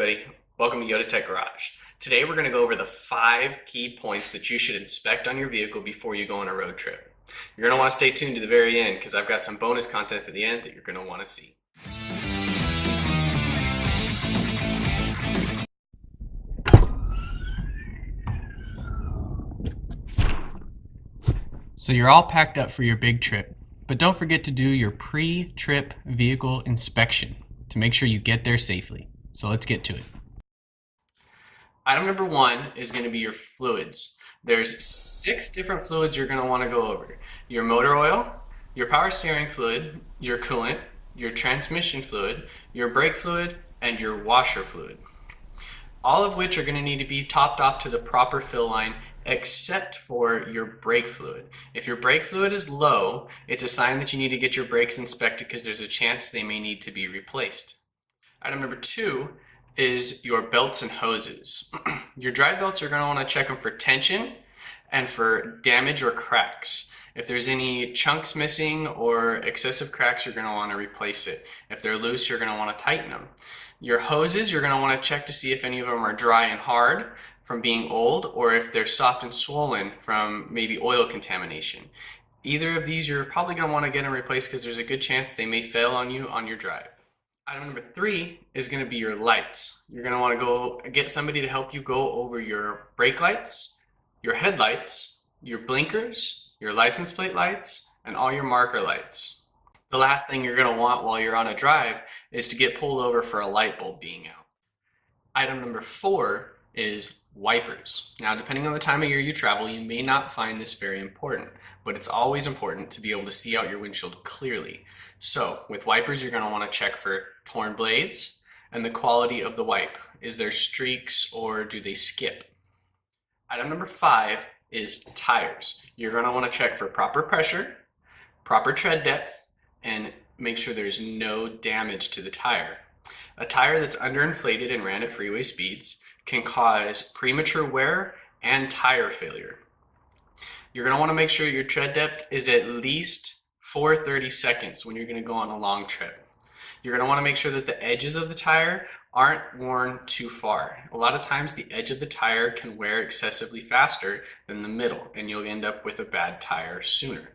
everybody. Welcome to YotaTech Garage. Today we're going to go over the 5 key points that you should inspect on your vehicle before you go on a road trip. You're going to want to stay tuned to the very end because I've got some bonus content at the end that you're going to want to see. So you're all packed up for your big trip, but don't forget to do your pre-trip vehicle inspection to make sure you get there safely. So let's get to it. Item number 1 is going to be your fluids. There's 6 different fluids you're going to want to go over. Your motor oil, your power steering fluid, your coolant, your transmission fluid, your brake fluid, and your washer fluid. All of which are going to need to be topped off to the proper fill line except for your brake fluid. If your brake fluid is low, it's a sign that you need to get your brakes inspected because there's a chance they may need to be replaced. Item number 2 is your belts and hoses. Your drive belts, you're going to want to check them for tension and for damage or cracks. If there's any chunks missing or excessive cracks, you're going to want to replace it. If they're loose, you're going to want to tighten them. Your hoses, you're going to want to check to see if any of them are dry and hard from being old or if they're soft and swollen from maybe oil contamination. Either of these, you're probably going to want to get them replaced because there's a good chance they may fail on you on your drive. Item number 3 is going to be your lights. You're going to want to go get somebody to help you go over your brake lights, your headlights, your blinkers, your license plate lights, and all your marker lights. The last thing you're going to want while you're on a drive is to get pulled over for a light bulb being out. Item number 4 is wipers. Now, depending on the time of year you travel, you may not find this very important, but it's always important to be able to see out your windshield clearly. So with wipers, you're going to want to check for torn blades and the quality of the wipe. Is there streaks or do they skip? Item number 5 is tires. You're going to want to check for proper pressure, proper tread depth, and make sure there's no damage to the tire. A tire that's underinflated and ran at freeway speeds can cause premature wear and tire failure. You're going to want to make sure your tread depth is at least 430 seconds when you're going to go on a long trip. You're going to want to make sure that the edges of the tire aren't worn too far. A lot of times the edge of the tire can wear excessively faster than the middle, and you'll end up with a bad tire sooner.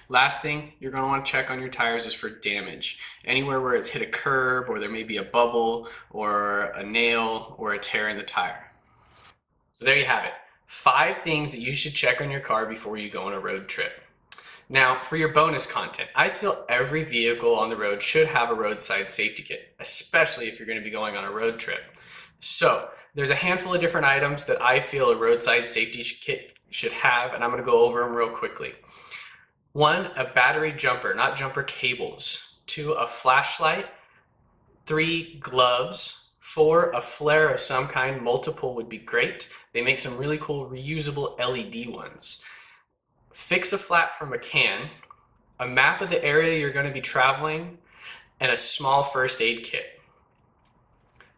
Last thing you're going to want to check on your tires is for damage. Anywhere where it's hit a curb or there may be a bubble or a nail or a tear in the tire. So there you have it. 5 things that you should check on your car before you go on a road trip. Now, for your bonus content, I feel every vehicle on the road should have a roadside safety kit, especially if you're going to be going on a road trip. So there's a handful of different items that I feel a roadside safety kit should have, and I'm going to go over them real quickly. 1, a battery jumper, not jumper cables. 2, a flashlight. 3, gloves. 4, a flare of some kind. Multiple would be great. They make some really cool reusable LED ones. Fix a flap from a can. A map of the area you're going to be traveling, and a small first aid kit.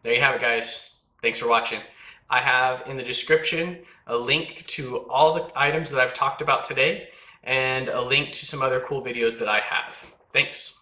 There you have it, guys. Thanks for watching. I have in the description a link to all the items that I've talked about today and a link to some other cool videos that I have. Thanks.